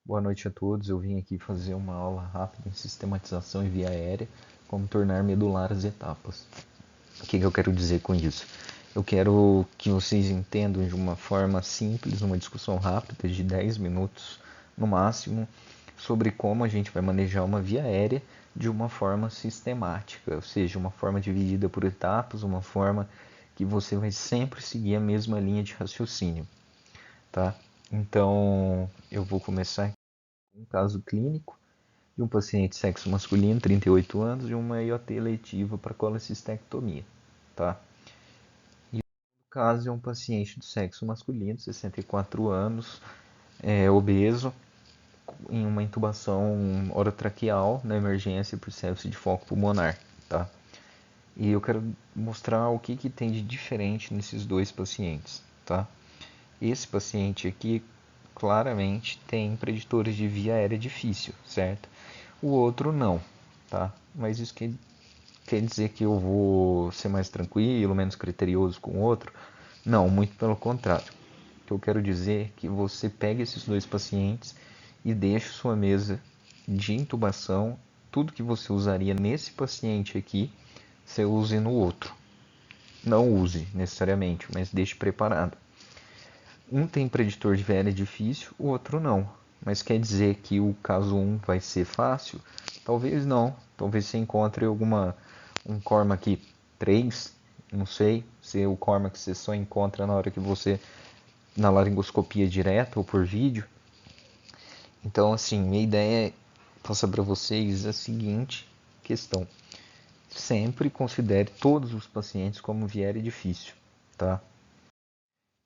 Boa noite a todos. Eu vim aqui fazer uma aula rápida em sistematização em via aérea, como tornar medular as etapas. O que eu quero dizer com isso? Eu quero que vocês entendam de uma forma simples, uma discussão rápida de 10 minutos no máximo, sobre como a gente vai manejar uma via aérea de uma forma sistemática, ou seja, uma forma dividida por etapas, uma forma que você vai sempre seguir a mesma linha de raciocínio, tá? Então, eu vou começar um caso clínico de um paciente sexo masculino, 38 anos, e uma IOT letiva para colecistectomia, tá? E o caso é um paciente do sexo masculino, 64 anos, obeso, em uma intubação orotraqueal na emergência por sepse de foco pulmonar, tá? E eu quero mostrar o que tem de diferente nesses dois pacientes, tá? Esse paciente aqui claramente tem preditores de via aérea difícil, certo? O outro não, tá? Mas isso quer dizer que eu vou ser mais tranquilo, menos criterioso com o outro? Não, muito pelo contrário. O que eu quero dizer é que você pega esses dois pacientes e deixa sua mesa de intubação, tudo que você usaria nesse paciente aqui, você use no outro. Não use necessariamente, mas deixe preparado. Um tem preditor de VL difícil, o outro não. Mas quer dizer que o caso 1 vai ser fácil? Talvez não. Talvez você encontre um Cormac 3, não sei, se é o Cormac você só encontra na hora que você na laringoscopia direta ou por vídeo. Então, assim, minha ideia é passar para vocês a seguinte questão: sempre considere todos os pacientes como VL difícil, tá?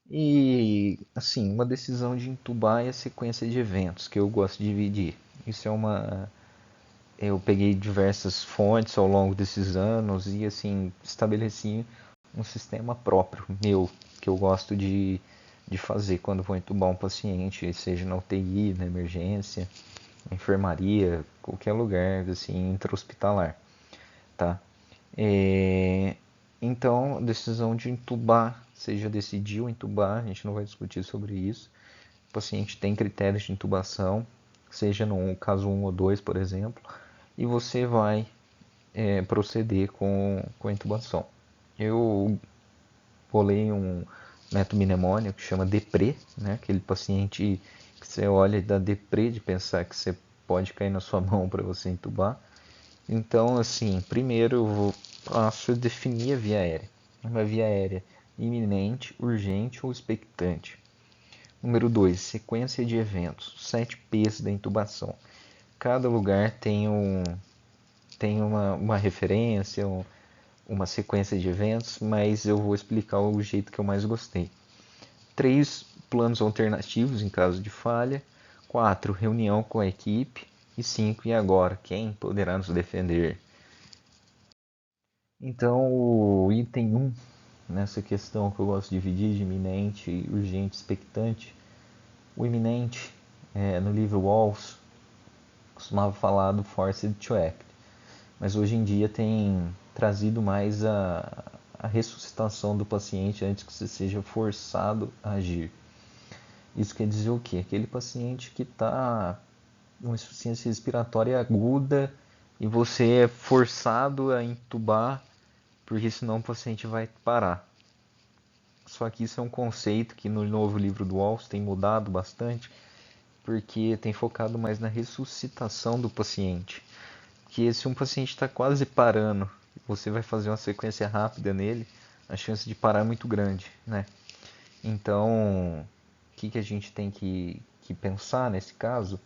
E, assim, uma decisão de entubar é a sequência de eventos que eu gosto de dividir. Isso é uma. Eu peguei diversas fontes ao longo desses anos e, assim, estabeleci um sistema próprio meu, que eu gosto de fazer quando vou entubar um paciente, seja na UTI, na emergência, na enfermaria, qualquer lugar, assim, intra-hospitalar, tá? É, então, a decisão de entubar, seja decidiu entubar, a gente não vai discutir sobre isso. O paciente tem critérios de intubação, seja no caso um ou 2, por exemplo, e você vai proceder com a intubação. Eu bolei um método mnemônio que chama DEPRE, né? Aquele paciente que você olha e dá deprê de pensar que você pode cair na sua mão para você entubar. Então, assim, primeiro eu passo a definir a via aérea. Uma via aérea iminente, urgente ou expectante. Número 2, sequência de eventos, 7 P's da intubação. Cada lugar tem uma referência, uma sequência de eventos, mas eu vou explicar o jeito que eu mais gostei. 3 planos alternativos em caso de falha. 4 reunião com a equipe. E 5 e agora? Quem poderá nos defender? Então, o item 1, nessa questão que eu gosto de dividir de iminente, urgente, expectante, o iminente, no livro Walls, costumava falar do forced to act, mas hoje em dia tem trazido mais a ressuscitação do paciente antes que você seja forçado a agir. Isso quer dizer o quê? Aquele paciente que está com insuficiência respiratória aguda e você é forçado a entubar porque senão o paciente vai parar. Só que isso é um conceito que no novo livro do Walsh tem mudado bastante, porque tem focado mais na ressuscitação do paciente. Que se um paciente está quase parando, você vai fazer uma sequência rápida nele, a chance de parar é muito grande, né? Então, o que a gente tem que pensar nesse caso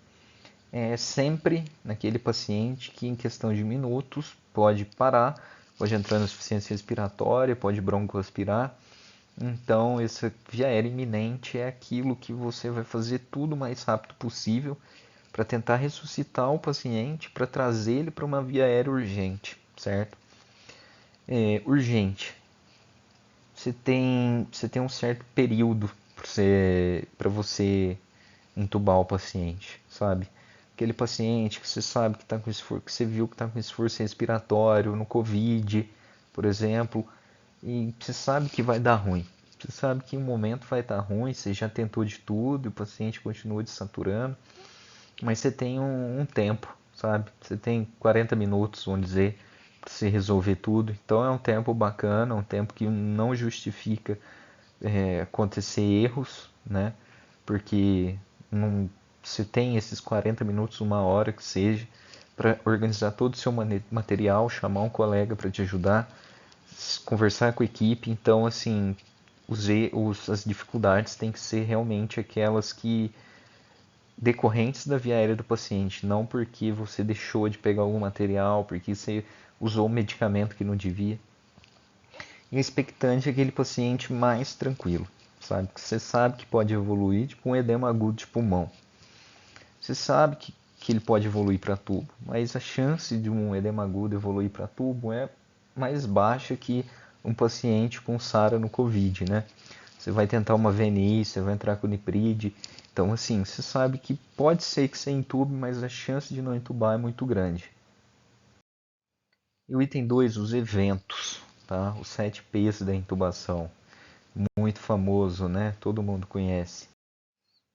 é sempre naquele paciente que em questão de minutos pode parar, pode entrar na insuficiência respiratória, pode broncoaspirar. Então, essa via aérea iminente é aquilo que você vai fazer tudo o mais rápido possível para tentar ressuscitar o paciente, para trazer ele para uma via aérea urgente, certo? Urgente. Você tem um certo período para você entubar o paciente, sabe? Aquele paciente que você sabe que está com esforço, que você viu que está com esforço respiratório no Covid, por exemplo, e você sabe que vai dar ruim. Você sabe que em um momento vai estar ruim, você já tentou de tudo, e o paciente continua desaturando. mas você tem um tempo, sabe? Você tem 40 minutos, vamos dizer, para você resolver tudo. Então é um tempo bacana, um tempo que não justifica acontecer erros, né? Porque não, você tem esses 40 minutos, uma hora que seja, para organizar todo o seu material, chamar um colega para te ajudar, conversar com a equipe. Então, assim, as dificuldades têm que ser realmente aquelas que decorrentes da via aérea do paciente, não porque você deixou de pegar algum material, porque você usou um medicamento que não devia. E o expectante é aquele paciente mais tranquilo, sabe? Que você sabe que pode evoluir, tipo um edema agudo de pulmão. Você sabe que ele pode evoluir para tubo, mas a chance de um edema agudo evoluir para tubo é mais baixa que um paciente com SARA no COVID, né? Você vai tentar uma VNI, você vai entrar com Nipride. Então, assim, você sabe que pode ser que você entube, mas a chance de não entubar é muito grande. E o item 2, os eventos, tá? Os 7 P's da intubação. Muito famoso, né? Todo mundo conhece.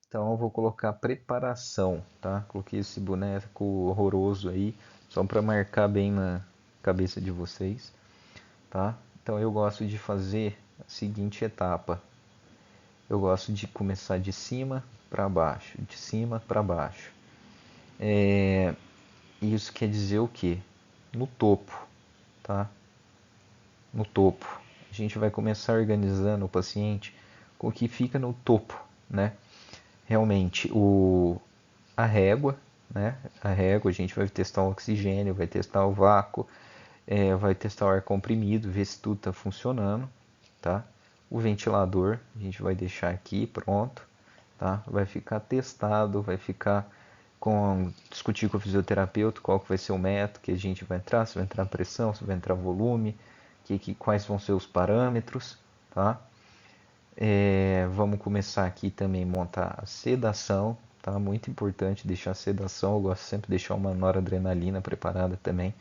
Então eu vou colocar preparação, tá? Coloquei esse boneco horroroso aí, só para marcar bem na cabeça de vocês, tá? Então eu gosto de fazer a seguinte etapa. Eu gosto de começar de cima para baixo, de cima para baixo. Isso quer dizer o quê? No topo, tá? No topo. A gente vai começar organizando o paciente com o que fica no topo, né? Realmente, a régua, né? A régua, a gente vai testar o oxigênio, vai testar o vácuo, vai testar o ar comprimido, ver se tudo está funcionando, tá? O ventilador, a gente vai deixar aqui pronto, tá? Vai ficar testado, vai ficar discutir com o fisioterapeuta qual que vai ser o método que a gente vai entrar, se vai entrar pressão, se vai entrar volume, quais vão ser os parâmetros, tá? Vamos começar aqui também a montar a sedação, tá? Muito importante deixar a sedação, eu gosto sempre de deixar uma noradrenalina preparada também,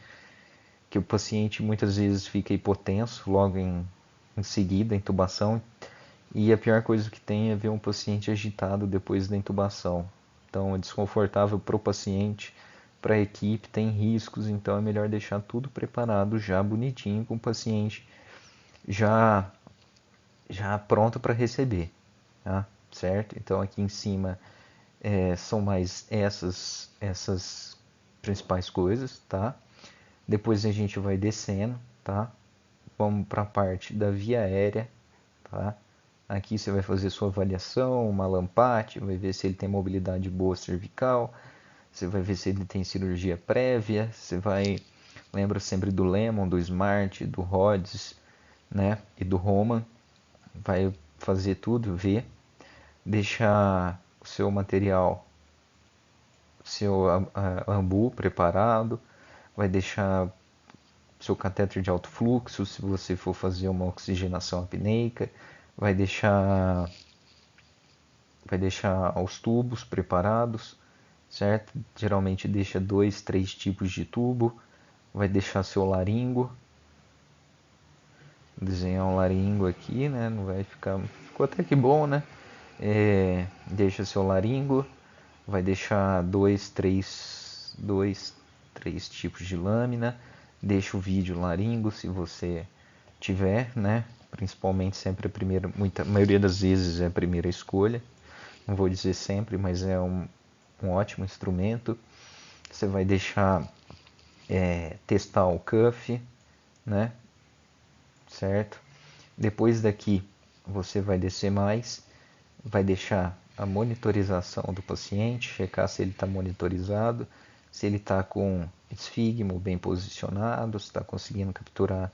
que o paciente muitas vezes fica hipotenso logo em seguida, a intubação, e a pior coisa que tem é ver um paciente agitado depois da intubação. Então é desconfortável para o paciente, para a equipe, tem riscos, então é melhor deixar tudo preparado já bonitinho com o paciente já pronto para receber, tá? Certo? Então aqui em cima são mais essas principais coisas, tá? Depois a gente vai descendo, tá? Vamos para a parte da via aérea, tá? Aqui você vai fazer sua avaliação, uma lampate, vai ver se ele tem mobilidade boa cervical, você vai ver se ele tem cirurgia prévia, você vai, lembra sempre do Lemon, do Smart, do Rhodes, né? E do Roman, vai fazer tudo, ver, deixar o seu material, seu ambu preparado, vai deixar seu catéter de alto fluxo, se você for fazer uma oxigenação apneica, vai deixar os tubos preparados, certo? Geralmente deixa 2, 3 tipos de tubo, vai deixar seu laringo, desenhar um laringo aqui, né? Não vai ficar, ficou até que bom, né? Deixa seu laringo, vai deixar 2, 3 tipos de lâmina, deixa o vídeo laringo se você tiver, né? Principalmente sempre a primeira, a maioria das vezes é a primeira escolha. Não vou dizer sempre, mas é um ótimo instrumento. Você vai deixar testar o cuff, né? Certo? Depois daqui você vai descer mais, vai deixar a monitorização do paciente, checar se ele está monitorizado, se ele está com esfigmo bem posicionado, se está conseguindo capturar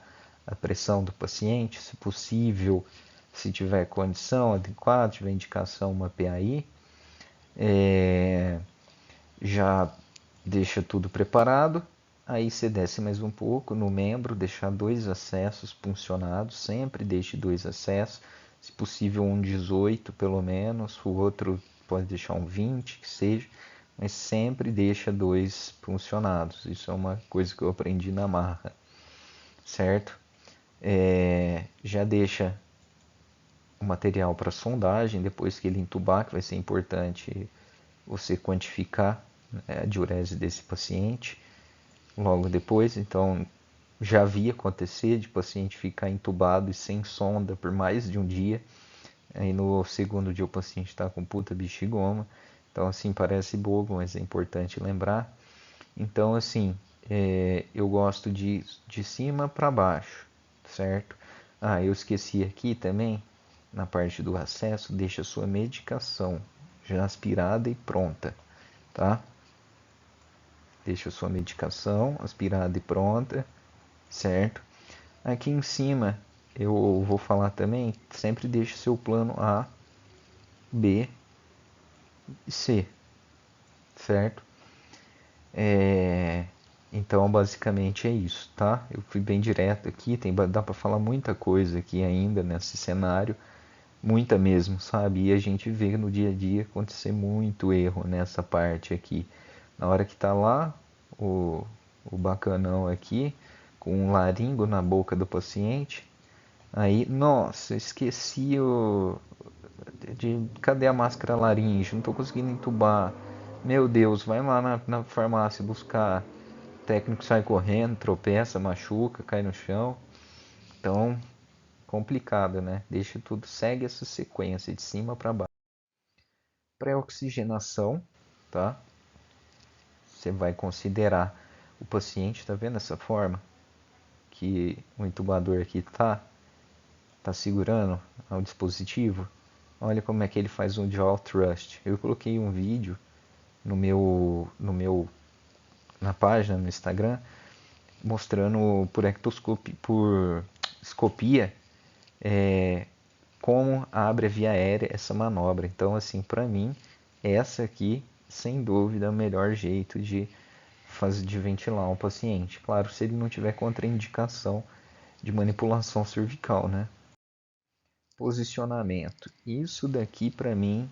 a pressão do paciente, se possível, se tiver condição adequada, tiver indicação uma PAI. Já deixa tudo preparado, aí você desce mais um pouco no membro, deixar 2 acessos puncionados, sempre deixe 2 acessos, se possível um 18 pelo menos, o outro pode deixar um 20, que seja, mas sempre deixa 2 puncionados, isso é uma coisa que eu aprendi na marra, certo? Já deixa o material para sondagem, depois que ele entubar, que vai ser importante você quantificar a diurese desse paciente logo depois. Então já vi acontecer de paciente ficar entubado e sem sonda por mais de um dia. Aí no segundo dia o paciente está com puta bexigoma. Então assim, parece bobo, mas é importante lembrar. Então assim, eu gosto de cima para baixo, certo? Ah, eu esqueci aqui também, na parte do acesso, deixa a sua medicação já aspirada e pronta, tá? Deixa a sua medicação aspirada e pronta, certo? Aqui em cima eu vou falar também, sempre deixe seu plano A, B e C, certo? Então basicamente é isso, tá? Eu fui bem direto aqui, dá para falar muita coisa aqui ainda nesse cenário, muita mesmo, sabe? E a gente vê no dia a dia acontecer muito erro nessa parte aqui. Na hora que tá lá, o, o bacanão aqui, com um laringo na boca do paciente, aí, nossa, esqueci cadê a máscara laringe? Não tô conseguindo entubar. Meu Deus, vai lá na farmácia buscar. O técnico sai correndo, tropeça, machuca, cai no chão. Então, complicado, né? Deixa tudo, segue essa sequência de cima para baixo. Pré-oxigenação, tá? Você vai considerar o paciente, tá vendo essa forma que o intubador aqui tá segurando ao dispositivo? Olha como é que ele faz um jaw thrust. Eu coloquei um vídeo na página no Instagram mostrando por ectoscopia, por escopia, como abre a via aérea essa manobra. Então, assim, para mim, essa aqui, sem dúvida, é o melhor jeito de ventilar um paciente. Claro, se ele não tiver contraindicação de manipulação cervical, né? Posicionamento. Isso daqui, para mim,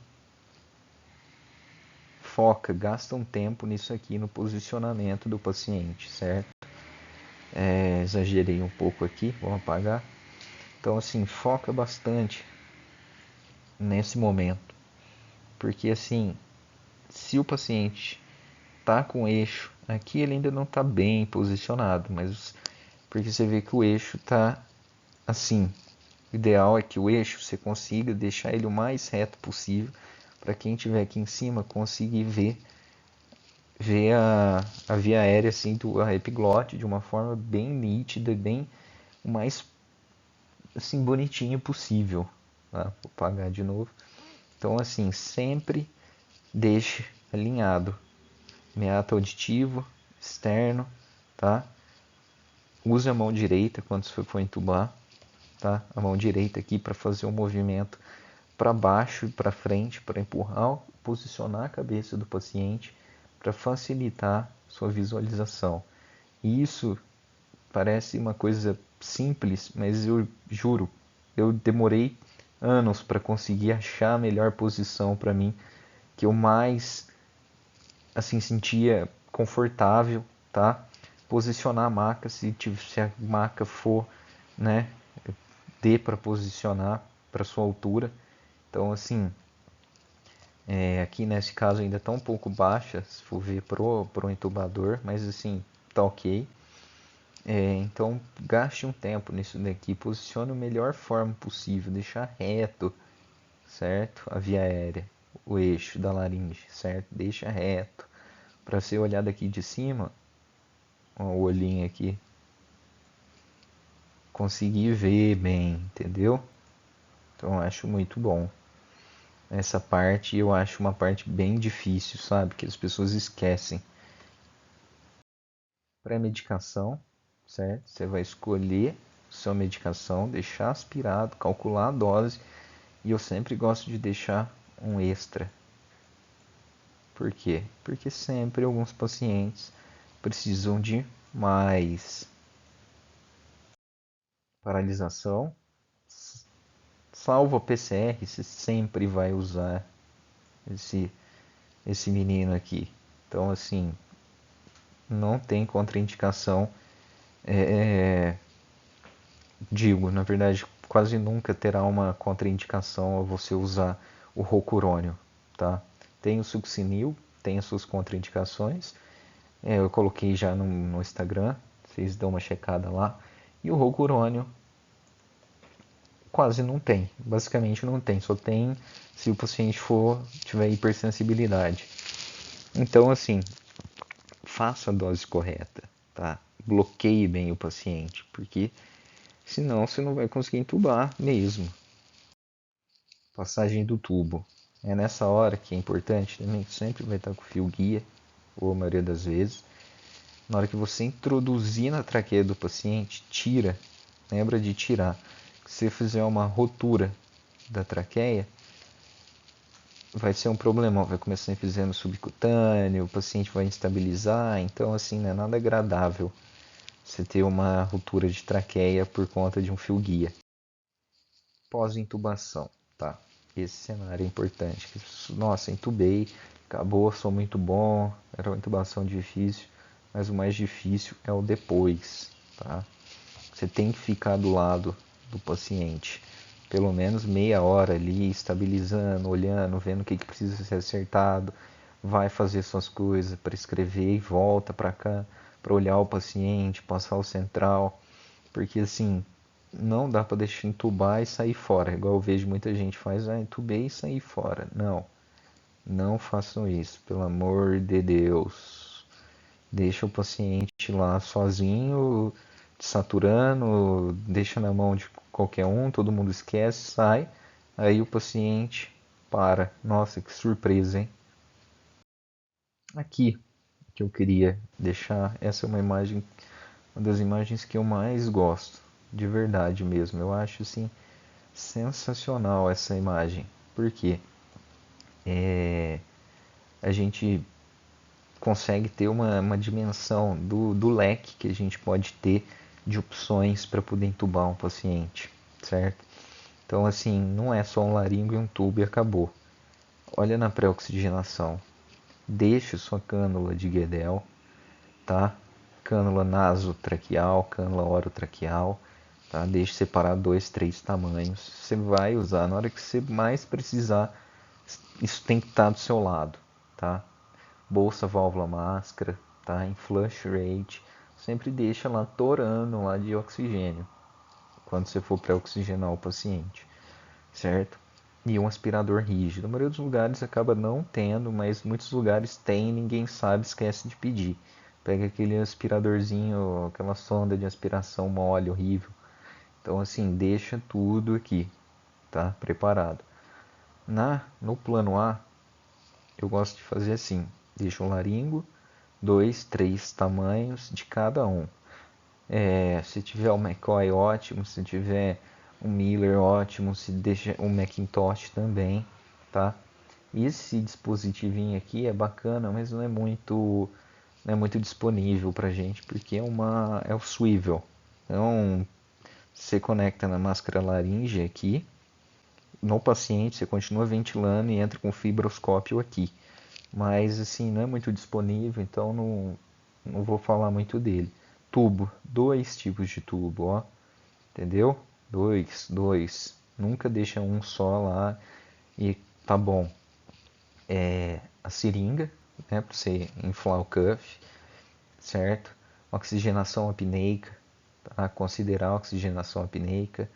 foca, gasta um tempo nisso aqui, no posicionamento do paciente, certo? Exagerei um pouco aqui, vou apagar. Então, assim, foca bastante nesse momento. Porque, assim, se o paciente tá com o eixo, aqui ele ainda não tá bem posicionado, mas porque você vê que o eixo tá assim. O ideal é que o eixo você consiga deixar ele o mais reto possível para quem estiver aqui em cima conseguir ver a via aérea assim do epiglote de uma forma bem nítida, bem o mais assim bonitinho possível. Tá? Vou apagar de novo. Então assim, sempre deixe alinhado. Meato auditivo, externo, tá? Use a mão direita quando você for entubar, tá? A mão direita aqui para fazer um movimento para baixo e para frente, para empurrar, posicionar a cabeça do paciente para facilitar sua visualização. E isso parece uma coisa simples, mas eu juro, eu demorei anos para conseguir achar a melhor posição para mim, que eu mais assim sentia confortável, tá? Posicionar a maca se a maca for, né, dê para posicionar para sua altura. Então assim, aqui nesse caso ainda está um pouco baixa, se for ver pro entubador, mas assim, tá ok. Então gaste um tempo nisso daqui, posicione a melhor forma possível, deixar reto, certo? A via aérea, o eixo da laringe, certo? Deixa reto. Para você olhar daqui de cima, ó, o olhinho aqui, conseguir ver bem, entendeu? Então eu acho muito bom. Essa parte eu acho uma parte bem difícil, sabe? Que as pessoas esquecem. Pré-medicação, certo? Você vai escolher sua medicação, deixar aspirado, calcular a dose. E eu sempre gosto de deixar um extra. Por quê? Porque sempre alguns pacientes precisam de mais. Paralisação. Salvo a PCR, você sempre vai usar esse, esse menino aqui. Então, assim, não tem contraindicação. Digo, na verdade, quase nunca terá uma contraindicação a você usar o rocurônio, tá? Tem o succinil, tem as suas contraindicações. Eu coloquei já no Instagram, vocês dão uma checada lá. E o rocurônio quase não tem, basicamente não tem, só tem se o paciente tiver hipersensibilidade. Então, assim, faça a dose correta, tá? Bloqueie bem o paciente, porque senão você não vai conseguir entubar mesmo. Passagem do tubo. É nessa hora que é importante também, que sempre vai estar com o fio guia, ou a maioria das vezes. Na hora que você introduzir na traqueia do paciente, tira. Lembra de tirar. Se você fizer uma rotura da traqueia, vai ser um problema. Vai começar enfisema subcutâneo, o paciente vai instabilizar. Então, assim, não é nada agradável você ter uma ruptura de traqueia por conta de um fio guia. Pós-intubação, tá? Esse cenário é importante. Nossa, intubei, acabou, sou muito bom, era uma intubação difícil, mas o mais difícil é o depois, tá? Você tem que ficar do lado do paciente, pelo menos meia hora ali, estabilizando, olhando, vendo o que precisa ser acertado, vai fazer suas coisas, prescrever e volta para cá para olhar o paciente, passar o central, porque assim, não dá para deixar entubar e sair fora, igual eu vejo muita gente faz, entubei e sair fora. Não, não façam isso, pelo amor de Deus. Deixa o paciente lá sozinho, saturando, deixa na mão de qualquer um, todo mundo esquece, sai, aí o paciente para. Nossa, que surpresa, hein? Aqui que eu queria deixar, essa é uma das imagens que eu mais gosto, de verdade mesmo. Eu acho assim sensacional essa imagem, porque a gente consegue ter uma dimensão do leque que a gente pode ter de opções para poder entubar um paciente, certo? Então, assim, não é só um laringo e um tubo e acabou. Olha na pré-oxigenação. Deixe sua cânula de Guedel, tá? Cânula nasotraqueal, cânula orotraqueal, tá? Deixe separar 2, 3 tamanhos. Você vai usar na hora que você mais precisar. Isso tem que estar do seu lado, tá? Bolsa, válvula, máscara, tá? Em flush rate, sempre deixa lá torando lá de oxigênio quando você for para oxigenar o paciente, certo? E um aspirador rígido. A maioria dos lugares acaba não tendo, mas muitos lugares tem e ninguém sabe, esquece de pedir. Pega aquele aspiradorzinho, aquela sonda de aspiração mole, horrível. Então assim, deixa tudo aqui, tá? Preparado. No plano A, eu gosto de fazer assim, deixa um laringo, 2, 3 tamanhos de cada um. Se tiver o McCoy, ótimo. Se tiver um Miller, ótimo. Se deixa um Macintosh também, tá? Esse dispositivinho aqui é bacana, mas não é muito disponível pra gente, porque é o swivel. Então, você conecta na máscara laringe aqui, no paciente, você continua ventilando e entra com fibroscópio aqui. Mas assim, não é muito disponível, então não vou falar muito dele. Tubo, 2 tipos de tubo, ó. Entendeu? Dois. Nunca deixa um só lá e tá bom. A seringa, né, para você inflar o cuff, certo? Oxigenação apneica, tá? Considerar a oxigenação apneica,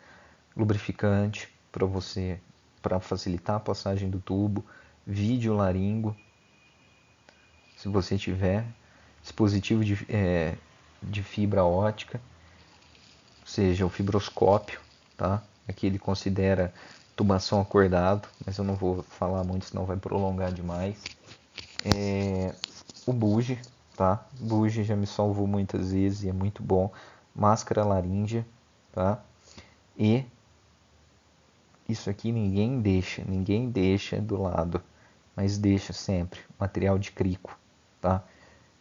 lubrificante para facilitar a passagem do tubo, vídeo laringo, se você tiver, dispositivo de fibra ótica, ou seja, o fibroscópio, tá? Aqui ele considera tubação acordado, mas eu não vou falar muito, senão vai prolongar demais. O buge, tá? Buge já me salvou muitas vezes e é muito bom. Máscara laríngea, tá? E isso aqui ninguém deixa do lado, mas deixa sempre material de crico, tá?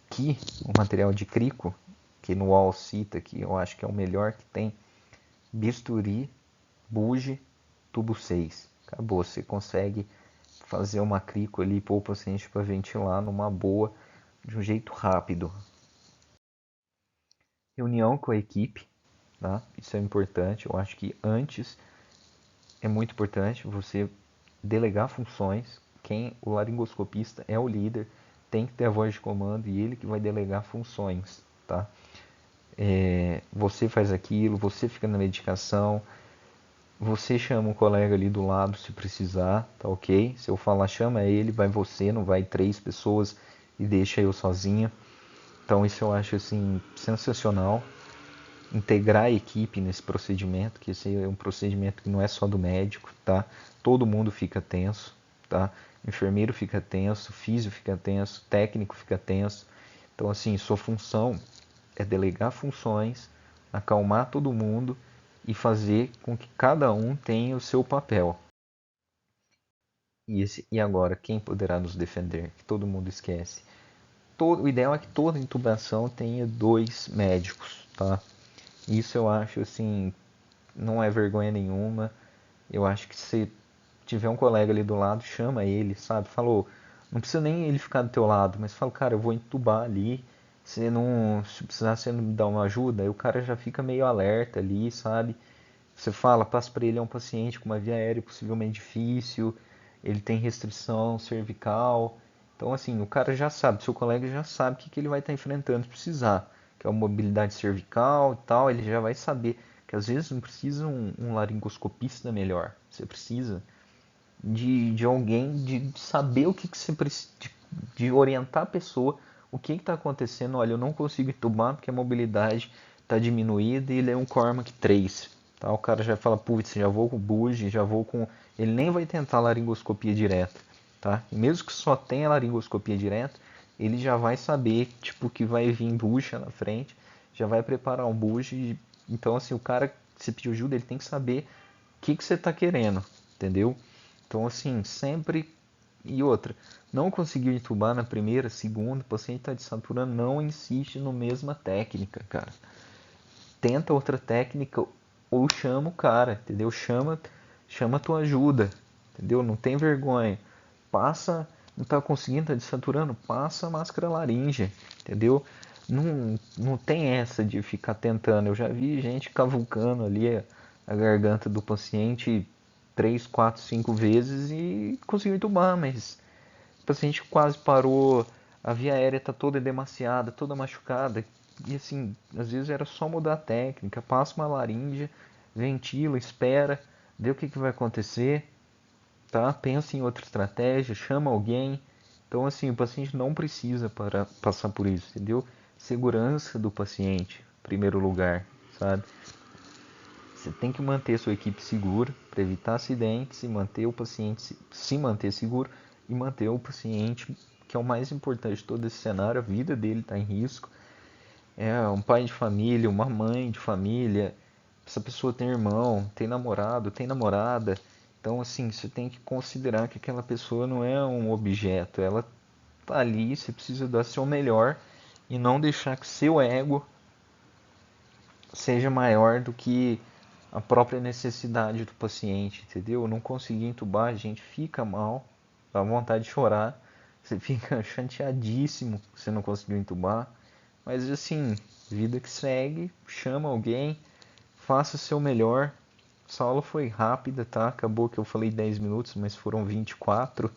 Que o material de crico, que no UOL cita que eu acho que é o melhor que tem, bisturi, buge, tubo 6. Acabou, você consegue fazer uma crico ali, pôr o paciente para ventilar numa boa, de um jeito rápido. Reunião com a equipe, tá? Isso é importante, eu acho que antes é muito importante você delegar funções. O laringoscopista é o líder, tem que ter a voz de comando e ele que vai delegar funções, tá? Você faz aquilo, você fica na medicação, você chama um colega ali do lado se precisar, tá ok? Se eu falar chama ele, vai você, não vai 3 pessoas e deixa eu sozinha. Então isso eu acho assim sensacional. Integrar a equipe nesse procedimento, que esse é um procedimento que não é só do médico, tá? Todo mundo fica tenso, tá? Enfermeiro fica tenso, físio fica tenso, técnico fica tenso. Então assim, sua função é delegar funções, acalmar todo mundo e fazer com que cada um tenha o seu papel. E agora, quem poderá nos defender? Que todo mundo esquece. O ideal é que toda intubação tenha 2 médicos, tá? Isso eu acho assim, não é vergonha nenhuma. Eu acho que se tiver um colega ali do lado, chama ele, sabe? Falou, não precisa nem ele ficar do teu lado, mas fala, cara, eu vou entubar ali. Se precisar você não me dá uma ajuda, aí o cara já fica meio alerta ali, sabe? Você fala, passa para ele é um paciente com uma via aérea possivelmente difícil, ele tem restrição cervical. Então, assim, o cara já sabe, seu colega já sabe o que ele vai estar enfrentando se precisar, que é uma mobilidade cervical e tal, ele já vai saber que às vezes não precisa um laringoscopista melhor, você precisa de alguém, de saber o que você precisa, de orientar a pessoa o que está acontecendo. Olha, eu não consigo entubar porque a mobilidade está diminuída e ele é um Cormac 3. Tá? O cara já fala, putz, já vou com bugie, já vou com... Ele nem vai tentar laringoscopia direta. Tá? E mesmo que só tenha laringoscopia direta, ele já vai saber tipo, que vai vir bucha na frente, já vai preparar um bugie. Então, assim, o cara que você pediu ajuda, ele tem que saber o que você está querendo, entendeu? Então, assim, sempre. E outra, não conseguiu entubar na primeira, segunda, o paciente está desaturando, não insiste na mesma técnica, cara. Tenta outra técnica ou chama o cara, entendeu? Chama a tua ajuda, entendeu? Não tem vergonha. Passa, não tá conseguindo, tá desaturando, passa a máscara laríngea, entendeu? Não tem essa de ficar tentando. Eu já vi gente cavucando ali a garganta do paciente 3, 4, 5 vezes e conseguiu entubar, mas o paciente quase parou, a via aérea está toda demasiada, toda machucada. E assim, às vezes era só mudar a técnica, passa uma laríngea, ventila, espera, vê o que vai acontecer, tá? Pensa em outra estratégia, chama alguém. Então assim, o paciente não precisa para passar por isso, entendeu? Segurança do paciente, em primeiro lugar, sabe? Você tem que manter sua equipe segura para evitar acidentes e manter o paciente se manter seguro e manter o paciente, que é o mais importante de todo esse cenário, a vida dele está em risco. É um pai de família, uma mãe de família, essa pessoa tem irmão, tem namorado, tem namorada. Então, assim, você tem que considerar que aquela pessoa não é um objeto, ela tá ali, você precisa dar seu melhor e não deixar que seu ego seja maior do que a própria necessidade do paciente, entendeu? Não conseguir entubar, a gente fica mal, dá vontade de chorar, você fica chateadíssimo que você não conseguiu entubar, mas assim, vida que segue, chama alguém, faça o seu melhor. Essa aula foi rápida, tá? Acabou que eu falei 10 minutos, mas foram 24,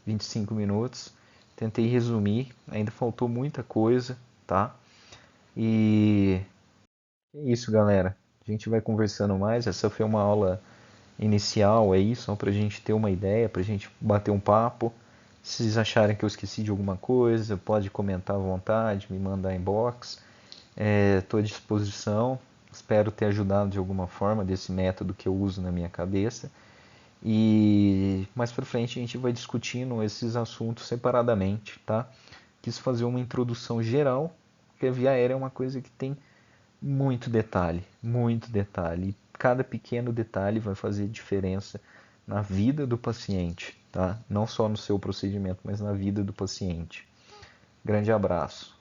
25 minutos. Tentei resumir, ainda faltou muita coisa, tá? E é isso, galera. A gente vai conversando mais. Essa foi uma aula inicial aí, só para a gente ter uma ideia, para a gente bater um papo. Se vocês acharem que eu esqueci de alguma coisa, pode comentar à vontade, me mandar inbox. Estou à disposição. Espero ter ajudado de alguma forma desse método que eu uso na minha cabeça. E mais para frente a gente vai discutindo esses assuntos separadamente, tá? Quis fazer uma introdução geral, porque a via aérea é uma coisa que tem muito detalhe, muito detalhe. E cada pequeno detalhe vai fazer diferença na vida do paciente, tá? Não só no seu procedimento, mas na vida do paciente. Grande abraço.